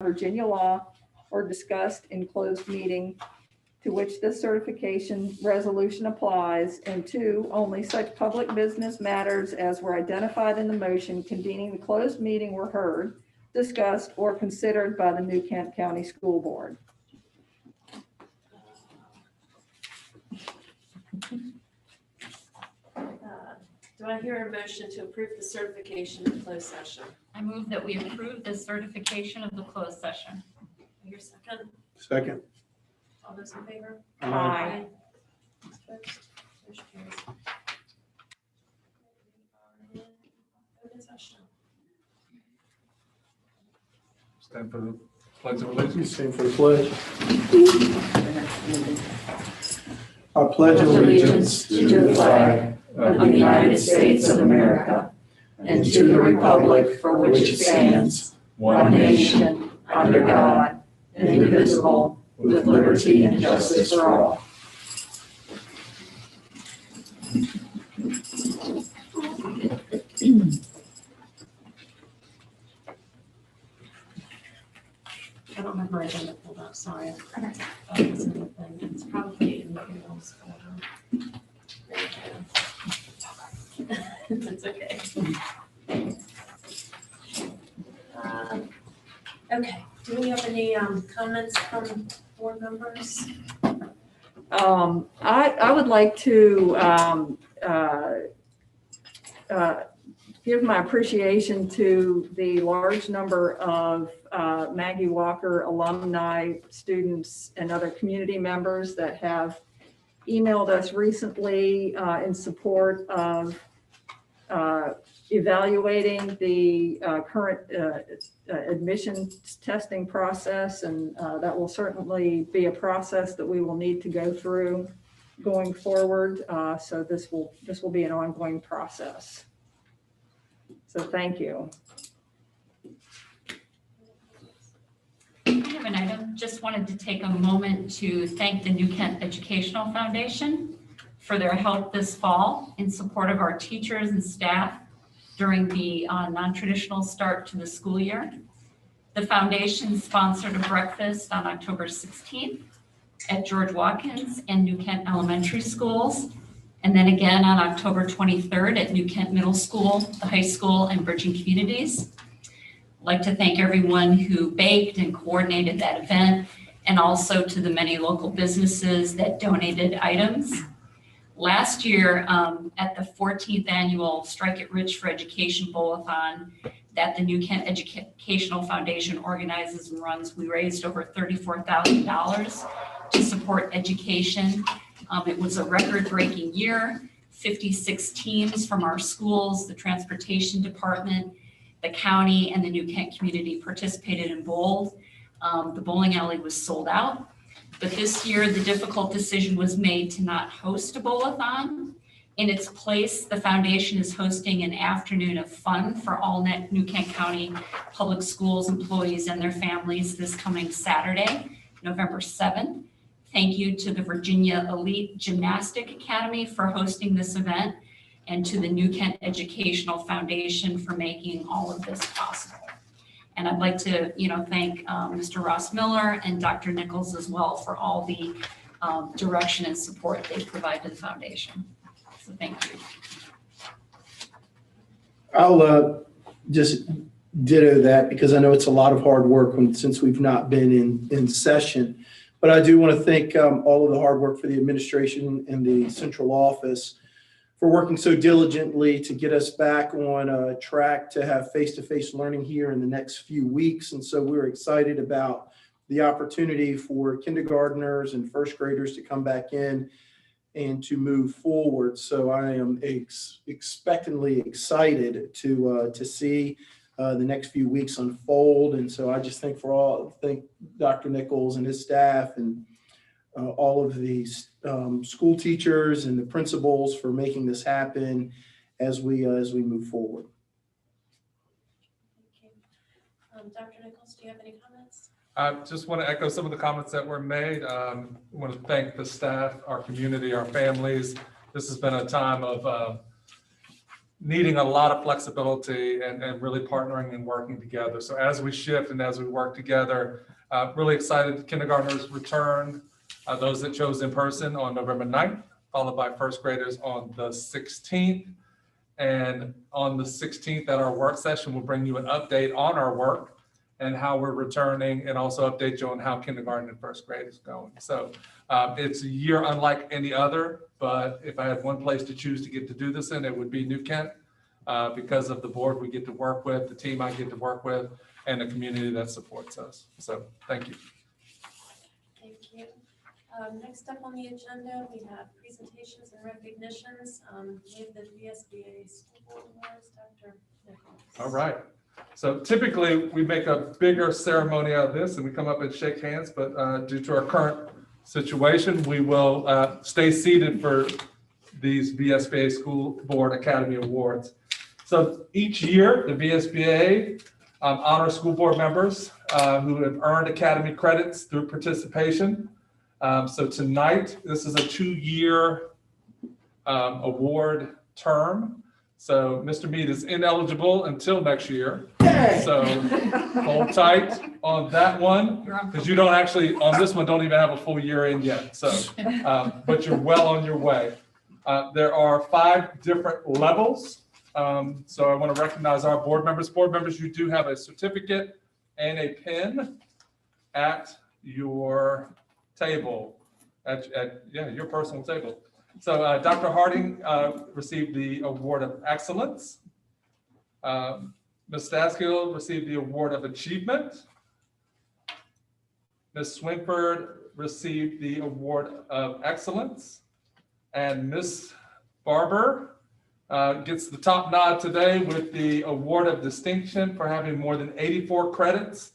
Virginia law or discussed in closed meeting to which this certification resolution applies, and 2, only such public business matters as were identified in the motion convening the closed meeting were heard, discussed, or considered by the New Kent County School Board. Do I hear a motion to approve the certification of closed session? I move that we approve the certification of the closed session. Your second? Second. All those in favor? Aye. Opposed? Motion carries. We are in open session. Stand for the pledge of allegiance. Same for the pledge. I pledge allegiance to the flag of the United States of America and to the republic for which it stands, one nation, under God, indivisible, with liberty and justice for all. I don't have my agenda pulled up, sorry. It's probably in the emails folder. That's okay. Okay, do we have any comments from board members? I would like to give my appreciation to the large number of Maggie Walker alumni, students, and other community members that have emailed us recently in support of evaluating the current admissions testing process, and that will certainly be a process that we will need to go through going forward. So this will be an ongoing process. So thank you. I have an item. Just wanted to take a moment to thank the New Kent Educational Foundation for their help this fall in support of our teachers and staff during the non-traditional start to the school year. The foundation sponsored a breakfast on October 16th at George Watkins and New Kent Elementary Schools, and then again on October 23rd at New Kent Middle School, the high school, and Bridging Communities. I'd like to thank everyone who baked and coordinated that event, and also to the many local businesses that donated items. Last year, at the 14th annual Strike It Rich for Education Bowl-a-thon that the New Kent Educational Foundation organizes and runs, we raised over $34,000 to support education. It was a record-breaking year. 56 teams from our schools, the transportation department, the county, and the New Kent community participated in bowls. The bowling alley was sold out. But this year, the difficult decision was made to not host a bowl-a-thon. In its place, the foundation is hosting an afternoon of fun for all New Kent County Public Schools employees and their families this coming Saturday, November 7th. Thank you to the Virginia Elite Gymnastic Academy for hosting this event, and to the New Kent Educational Foundation for making all of this possible. And I'd like to, thank Mr. Ross Miller and Dr. Nichols as well for all the direction and support they provide to the foundation. So thank you. I'll just ditto that, because I know it's a lot of hard work since we've not been in session. But I do want to thank all of the hard work for the administration and the central office for working so diligently to get us back on a track to have face-to-face learning here in the next few weeks. And so we're excited about the opportunity for kindergartners and first graders to come back in and to move forward. So I am expectantly excited to see the next few weeks unfold. And so I just thank Dr. Nichols and his staff and all of these school teachers and the principals for making this happen as we move forward. Thank you. Dr. Nichols, do you have any comments? I just want to echo some of the comments that were made. I want to thank the staff, our community, our families. This has been a time of needing a lot of flexibility and really partnering and working together. So as we shift and as we work together, really excited kindergartners return, those that chose in person on November 9th, followed by first graders on the 16th. And on the 16th at our work session, we'll bring you an update on our work and how we're returning, and also update you on how kindergarten and first grade is going. So it's a year unlike any other, but if I had one place to choose to get to do this in, it would be New Kent, because of the board we get to work with, the team I get to work with, and the community that supports us. So thank you. Thank you. Next up on the agenda, we have presentations and recognitions. We have the VSBA School Board Awards, Dr. Nichols. All right. So typically we make a bigger ceremony out of this and we come up and shake hands, but due to our current situation, we will stay seated for these VSBA School Board Academy Awards. So each year, the VSBA honors school board members who have earned Academy credits through participation. So tonight, this is a 2-year award term. So Mr. Mead is ineligible until next year. So hold tight on that one, because you don't actually, on this one, don't even have a full year in yet. So, but you're well on your way. There are 5 different levels. So I want to recognize our board members. Board members, you do have a certificate and a pin at your table, at your personal table. So Dr. Harding received the Award of Excellence. Ms. Staskill received the Award of Achievement. Ms. Swinford received the Award of Excellence. And Ms. Barber gets the top nod today with the Award of Distinction for having more than 84 credits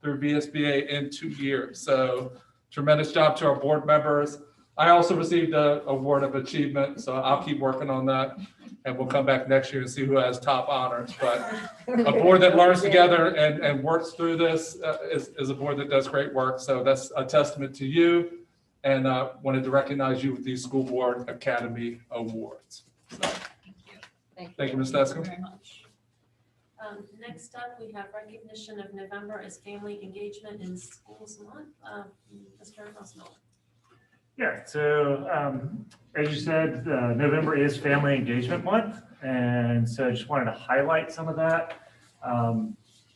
through VSBA in 2 years. So tremendous job to our board members. I also received the Award of Achievement, so I'll keep working on that, and we'll come back next year and see who has top honors. But a board that learns together and works through this is a board that does great work. So that's a testament to you, and wanted to recognize you with these School Board Academy Awards. So, thank you, Ms. Staskill. Very much. Next up, we have recognition of November as Family Engagement in Schools Month. Mr. Osmond. Yeah, so as you said, November is Family Engagement Month, and so I just wanted to highlight some of that.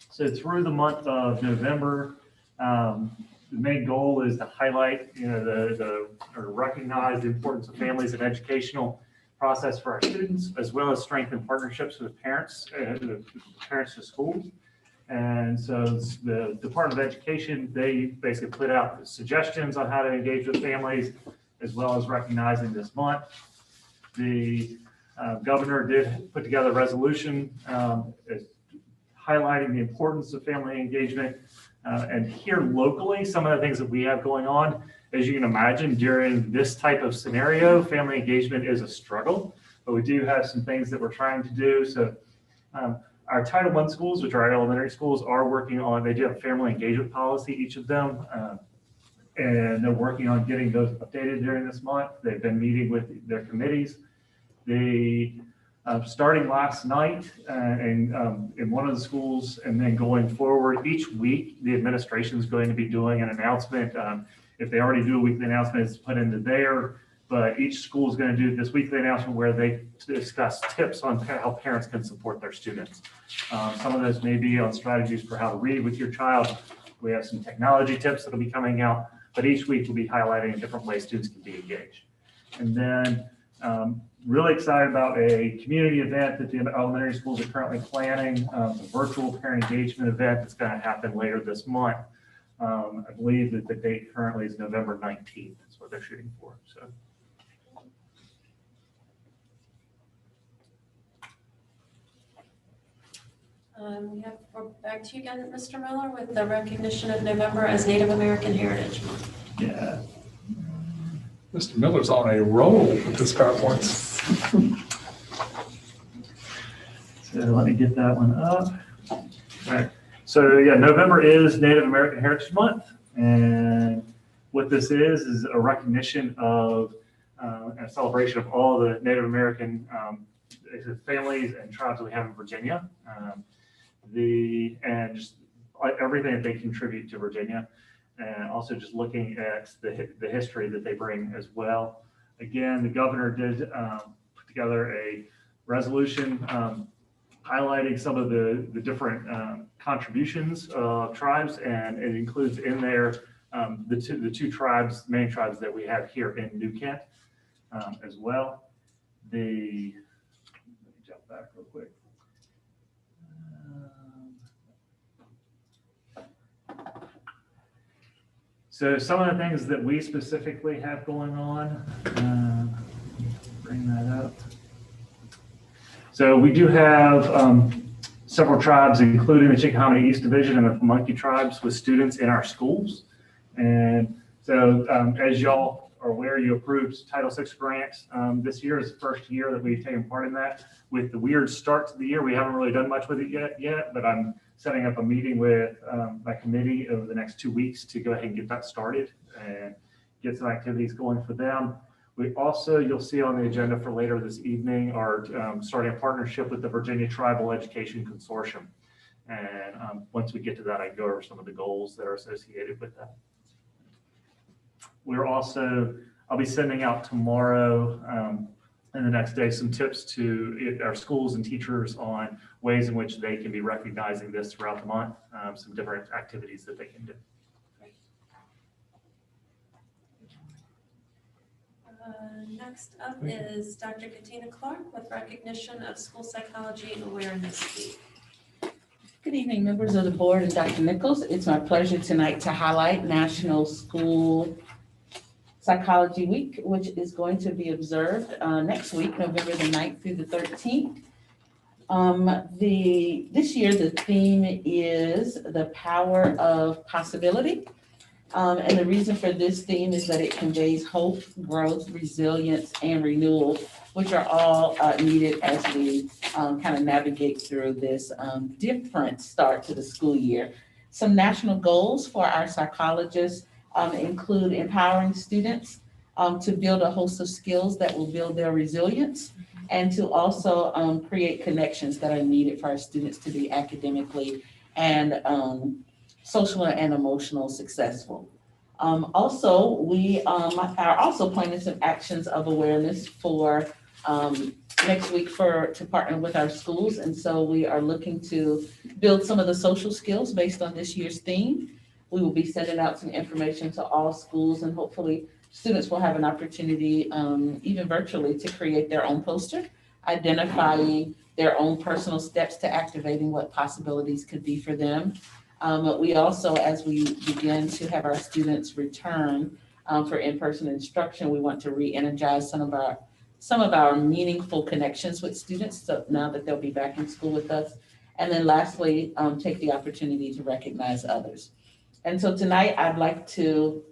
So through the month of November, the main goal is to highlight, or recognize the importance of families and educational process for our students, as well as strengthen partnerships with parents, parents to schools. And so the Department of Education, they basically put out suggestions on how to engage with families, as well as recognizing this month. The governor did put together a resolution highlighting the importance of family engagement. And here locally, some of the things that we have going on, as you can imagine, during this type of scenario, family engagement is a struggle, but we do have some things that we're trying to do. So our Title I schools, which are our elementary schools, are working on, they do have a family engagement policy, each of them, and they're working on getting those updated during this month. They've been meeting with their committees. Starting last night in one of the schools, and then going forward, each week, the administration is going to be doing an announcement. If they already do a weekly announcement, it's put into there. But each school is going to do this weekly announcement where they discuss tips on how parents can support their students. Some of those may be on strategies for how to read with your child. We have some technology tips that will be coming out, but each week we'll be highlighting different ways students can be engaged. And then really excited about a community event that the elementary schools are currently planning, a virtual parent engagement event that's going to happen later this month. I believe that the date currently is November 19th. That's what they're shooting for. So. We're back to you again, Mr. Miller, with the recognition of November as Native American Heritage Month. Yeah. Mr. Miller's on a roll with his PowerPoints. So let me get that one up. All right. So yeah, November is Native American Heritage Month, and what this is a recognition of a celebration of all the Native American families and tribes that we have in Virginia. And just everything that they contribute to Virginia, and also just looking at the history that they bring as well. Again, the governor did put together a resolution highlighting some of the different contributions of tribes, and it includes in there the two tribes, main tribes that we have here in New Kent as well. Let me jump back real quick. So some of the things that we specifically have going on, bring that up. So we do have several tribes, including the Chickahominy East Division and the Pamunkey tribes, with students in our schools. And so as y'all are aware, you approved Title VI grants. This year is the first year that we've taken part in that. With the weird start to the year, we haven't really done much with it yet, but I'm setting up a meeting with my committee over the next 2 weeks to go ahead and get that started and get some activities going for them. We also, you'll see on the agenda for later this evening, are starting a partnership with the Virginia Tribal Education Consortium. And once we get to that, I can go over some of the goals that are associated with that. We're also, I'll be sending out tomorrow and the next day some tips to our schools and teachers on ways in which they can be recognizing this throughout the month, some different activities that they can do. Next up is Dr. Katina Clark with recognition of School Psychology Awareness Week. Good evening, members of the board and Dr. Nichols. It's my pleasure tonight to highlight National School Psychology Week, which is going to be observed next week, November the 9th through the 13th. This year, the theme is the power of possibility. And the reason for this theme is that it conveys hope, growth, resilience, and renewal, which are all needed as we kind of navigate through this different start to the school year. Some national goals for our psychologists include empowering students to build a host of skills that will build their resilience, and to also create connections that are needed for our students to be academically and social and emotional successful. Also, we are also planning some actions of awareness for next week to partner with our schools. And so we are looking to build some of the social skills based on this year's theme. We will be sending out some information to all schools, and hopefully students will have an opportunity, even virtually, to create their own poster, identifying their own personal steps to activating what possibilities could be for them. We also, as we begin to have our students return for in-person instruction, we want to re-energize some of our meaningful connections with students, so now that they'll be back in school with us. And then lastly, take the opportunity to recognize others. And so tonight, I'd like to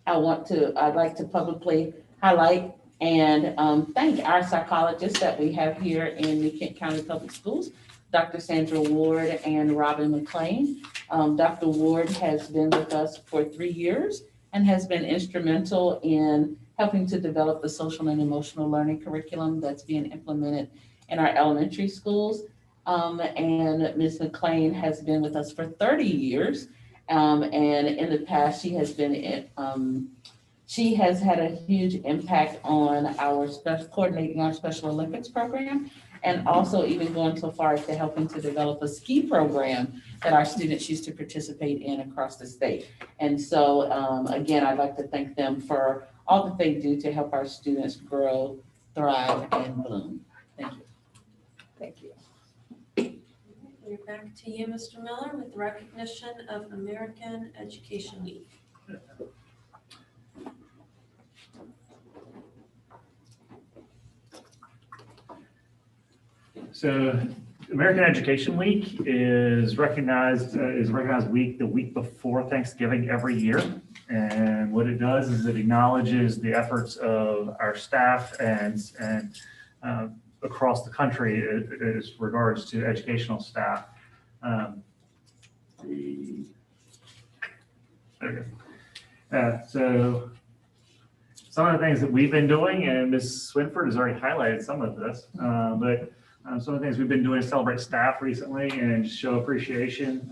publicly highlight and thank our psychologists that we have here in New Kent County Public Schools, Dr. Sandra Ward and Robin McLean. Dr. Ward has been with us for 3 years and has been instrumental in helping to develop the social and emotional learning curriculum that's being implemented in our elementary schools. And Ms. McLean has been with us for 30 years. And in the past, she has had a huge impact on coordinating our Special Olympics program, and also even going so far as to helping to develop a ski program that our students used to participate in across the state. And so, again, I'd like to thank them for all that they do to help our students grow, thrive, and bloom. Thank you. Thank you. We're back to you, Mr. Miller, with the recognition of American Education Week. So American Education Week is recognized week the week before Thanksgiving every year. And what it does is it acknowledges the efforts of our staff and across the country as regards to educational staff. some of the things that we've been doing, and Ms. Swinford has already highlighted some of this, but some of the things we've been doing to celebrate staff recently and show appreciation.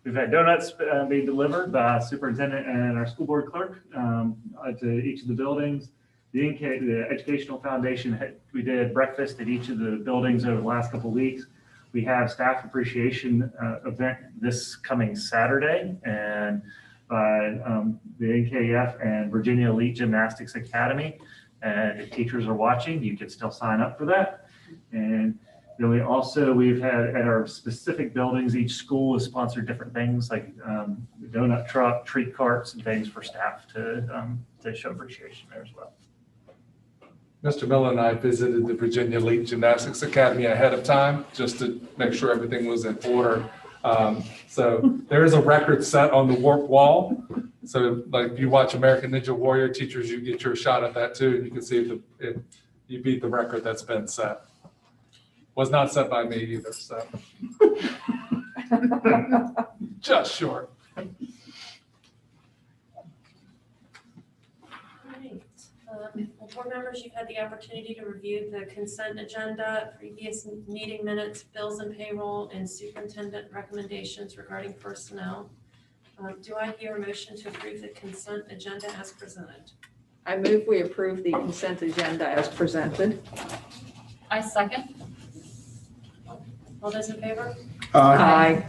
We've had donuts being delivered by superintendent and our school board clerk to each of the buildings. The Educational Foundation, we did breakfast at each of the buildings over the last couple of weeks. We have staff appreciation event this coming Saturday, and by the NKF and Virginia Elite Gymnastics Academy. And if teachers are watching, you can still sign up for that. And then we've had at our specific buildings, each school has sponsored different things like the donut truck, treat carts, and things for staff to show appreciation there as well. Mr. Miller and I visited the Virginia Elite Gymnastics Academy ahead of time just to make sure everything was in order. So there is a record set on the warp wall. So like if you watch American Ninja Warrior, teachers, you get your shot at that too. And you can see if you beat the record that's been set. Was not set by me either, so. Just short. Board members, you've had the opportunity to review the consent agenda, previous meeting minutes, bills and payroll, and superintendent recommendations regarding personnel. Do I hear a motion to approve the consent agenda as presented? I move we approve the consent agenda as presented. I second. All those in favor? Aye.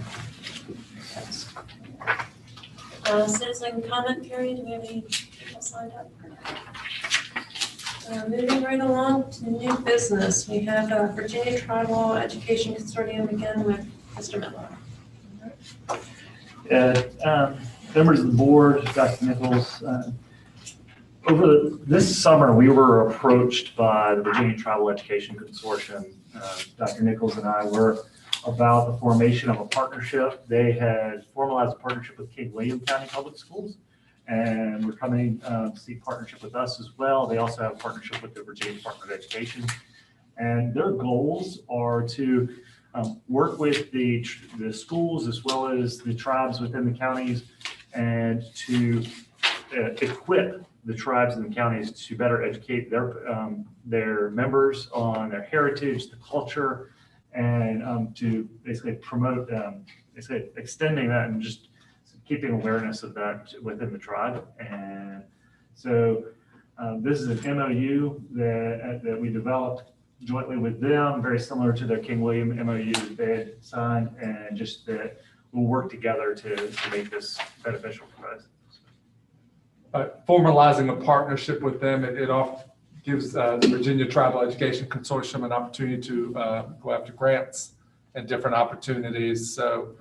Citizen comment period, do we have any people signed up? Moving right along to new business, we have Virginia Tribal Education Consortium again with Mr. Miller. Members of the board, Dr. Nichols, over this summer, we were approached by the Virginia Tribal Education Consortium. Dr. Nichols and I were about the formation of a partnership. They had formalized a partnership with King William County Public Schools, and we're coming to seek partnership with us as well. They also have a partnership with the Virginia Department of Education, and their goals are to work with the schools as well as the tribes within the counties, and to equip the tribes and the counties to better educate their members on their heritage, the culture, and to basically promote, extending that and just keeping awareness of that within the tribe. And so this is an MOU that we developed jointly with them, very similar to their King William MOU that they had signed, and just that we'll work together to make this beneficial for us. Formalizing a partnership with them, it gives the Virginia Tribal Education Consortium an opportunity to go after grants and different opportunities. So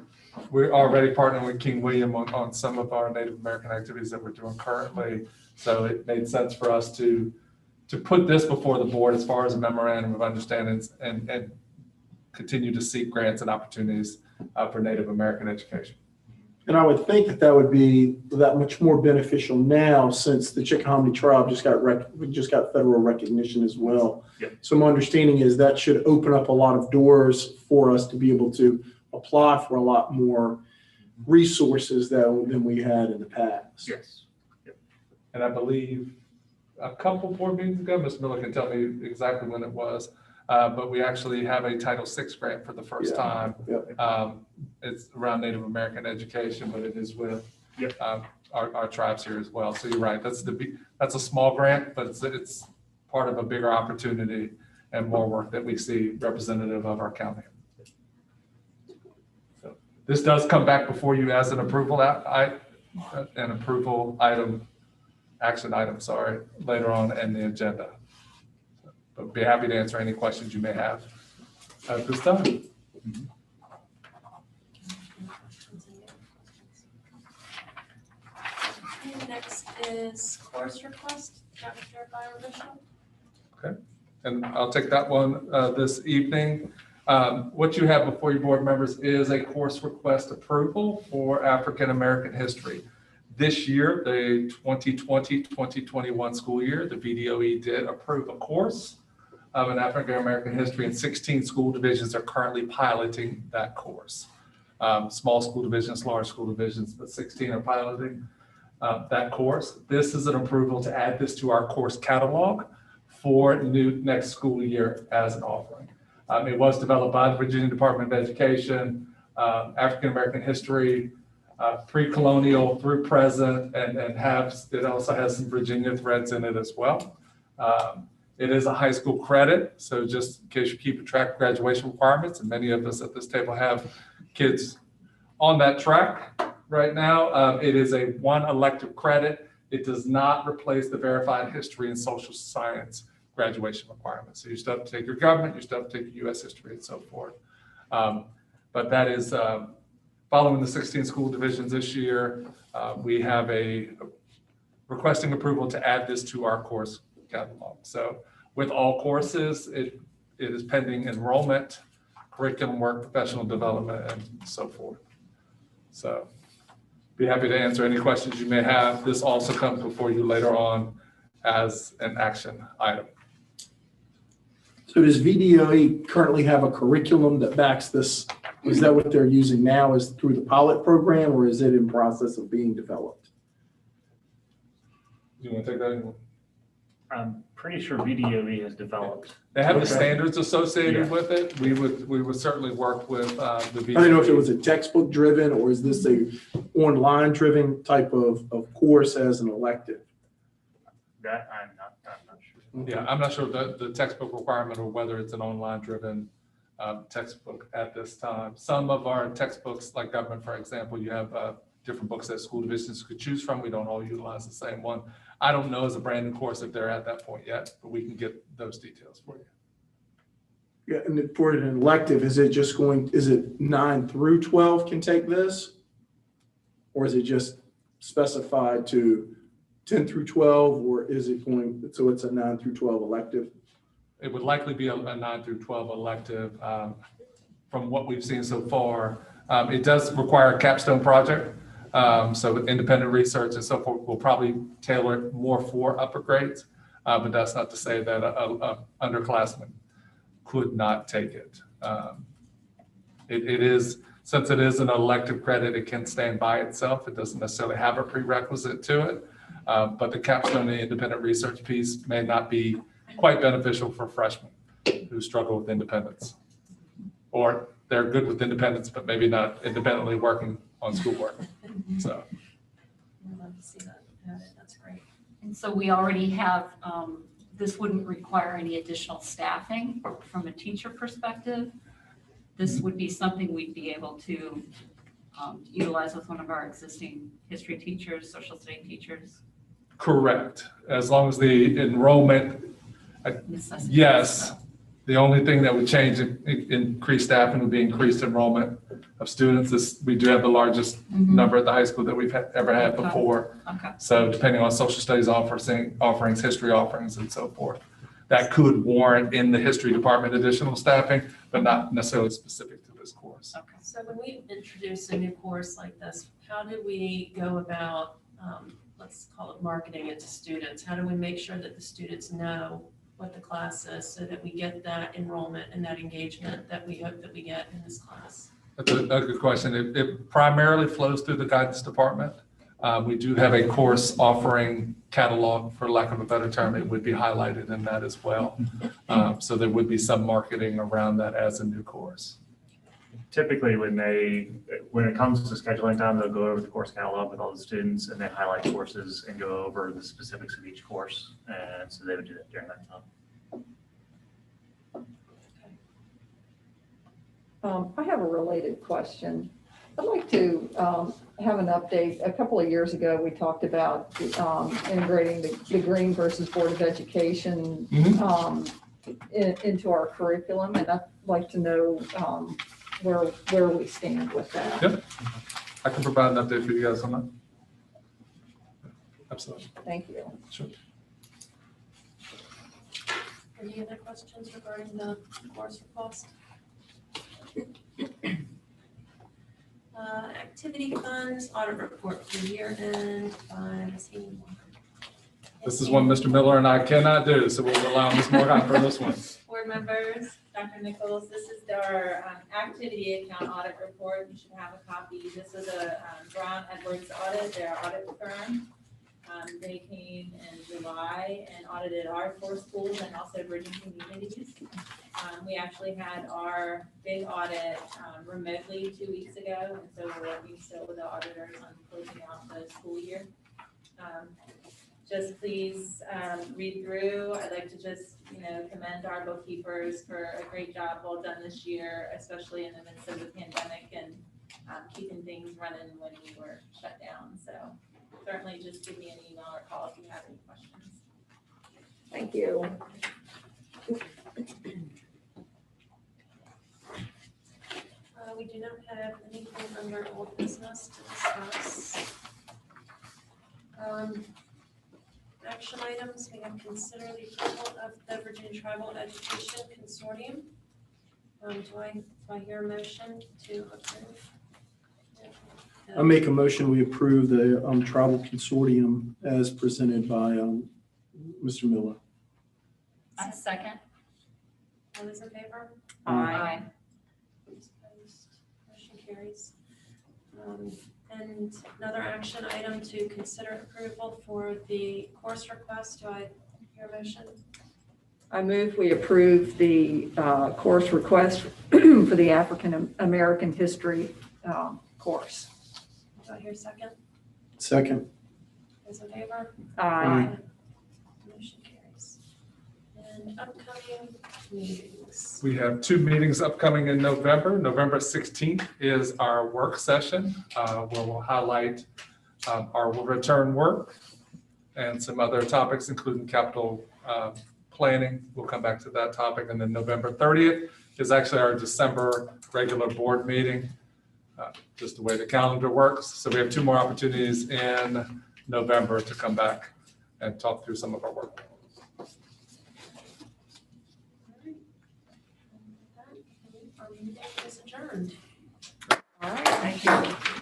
we're already partnering with King William on some of our Native American activities that we're doing currently. So it made sense for us to put this before the board as far as a memorandum of understandings and continue to seek grants and opportunities for Native American education. And I would think that would be that much more beneficial now, since the Chickahominy tribe just got federal recognition as well. Yep. So my understanding is that should open up a lot of doors for us to be able to apply for a lot more resources than we had in the past. Yes. Yep. And I believe a couple board meetings ago, Ms. Miller can tell me exactly when it was, but we actually have a Title VI grant for the first time. Yep. It's around Native American education, but it is with Yep. our tribes here as well. So you're right. That's a small grant, but it's part of a bigger opportunity and more work that we see representative of our county. So this does come back before you as an approval action item, sorry, later on in the agenda. But be happy to answer any questions you may have at this time. Okay, next is course request, that was your fire official. And I'll take that one this evening. What you have before you board members is a course request approval for African American history. This year, the 2020-2021 school year, the VDOE did approve a course of an African American history, and 16 school divisions are currently piloting that course. Small school divisions, large school divisions, but 16 are piloting. that course. This is an approval to add this to our course catalog for next school year as an offering. It was developed by the Virginia Department of Education, African American history, pre-colonial through present, and it also has some Virginia threads in it as well. It is a high school credit, so just in case you keep track of graduation requirements, and many of us at this table have kids on that track right now. It is a one elective credit. It does not replace the verified history and social science graduation requirements. So you still have to take your government, you still have to take your U.S. history and so forth. But that is following the 16 school divisions this year. We have a requesting approval to add this to our course catalog. So with all courses, it is pending enrollment, curriculum work, professional development, and so forth. So be happy to answer any questions you may have. This also comes before you later on as an action item. So does VDOE currently have a curriculum that backs this? Is that what they're using now, is through the pilot program, or is it in process of being developed? Do you want to take that? I'm pretty sure VDOE has developed. They have the Okay. standards associated Yeah. with it. We would certainly work with the I don't know if it was a textbook driven, or is this a online driven type of course as an elective? That I'm not sure. Yeah, I'm not sure the textbook requirement or whether it's an online driven textbook at this time. Some of our textbooks, like government, for example, you have different books that school divisions could choose from. We don't all utilize the same one. I don't know as a brand new course if they're at that point yet, but we can get those details for you. Yeah, and for an elective, is it 9 through 12 can take this? Or is it just specified to 10 through 12, or is it going, so it's a 9 through 12 elective? It would likely be a 9 through 12 elective. From what we've seen so far, it does require a capstone project. So with independent research and so forth, we'll probably tailor it more for upper grades. But that's not to say that a underclassman could not take it. It is, since it is an elective credit, it can stand by itself. It doesn't necessarily have a prerequisite to it. But the capstone and independent research piece may not be quite beneficial for freshmen who struggle with independence. Or they're good with independence, but maybe not independently working on schoolwork. So. I'd love to see that added. That's great. And so we already have, this wouldn't require any additional staffing from a teacher perspective. This would be something we'd be able to utilize with one of our existing history teachers, social study teachers. Correct. As long as the enrollment, Necessity. yes. The only thing that would change, increased staffing, would be increased enrollment of students. We do have the largest number at the high school that we've ever had Okay. before. Okay. So depending on social studies offerings, history offerings, and so forth, that could warrant in the history department additional staffing, but not necessarily specific to this course. Okay. So when we introduce a new course like this, how do we go about, let's call it marketing it to students? How do we make sure that the students know what the class is so that we get that enrollment and that engagement that we hope that we get in this class? That's a good question. It primarily flows through the guidance department. We do have a course offering catalog, for lack of a better term. It would be highlighted in that as well. So there would be some marketing around that as a new course. Typically, when it comes to scheduling time, they'll go over the course catalog with all the students and they highlight courses and go over the specifics of each course. And so they would do that during that time. I have a related question. I'd like to have an update. A couple of years ago, we talked about integrating the Green versus Board of Education into our curriculum, and I'd like to know where we stand with that. Yep. I can provide an update for you guys on that. Absolutely. Thank you. Sure. Any other questions regarding the course cost? Activity funds, audit report for year end by Ms. This is one Mr. Miller and I cannot do, so we'll rely on Ms. Morgan for this one. We're board members, Dr. Nichols. This is our activity account audit report. You should have a copy. This was a Brown Edwards audit, their audit firm. They came in July and audited our 4 schools and also bridging communities. We actually had our big audit remotely 2 weeks ago, and so we're working still with the auditors on closing out the school year. Just please read through. I'd like to just, commend our bookkeepers for a great job well done this year, especially in the midst of the pandemic and keeping things running when we were shut down. So certainly just give me an email or call if you have any questions. Thank you. We do not have anything under old business to discuss. Action items, we have consider the approval of the Virginia Tribal Education Consortium. Do I hear a motion to approve? I make a motion, we approve the tribal consortium as presented by Mr. Miller. A second. All those in favor? Aye. Those opposed? Motion carries. And another action item to consider approval for the course request. Do I hear a motion? I move we approve the course request for the African American History course. Do I hear a second? Second. Those in favor? Aye. Motion carries. And upcoming meetings. We have 2 meetings upcoming in November. November 16th is our work session where we'll highlight our return work and some other topics, including capital planning. We'll come back to that topic. And then November 30th is actually our December regular board meeting, just the way the calendar works. So we have 2 more opportunities in November to come back and talk through some of our work. Our meeting is adjourned. All right, thank you.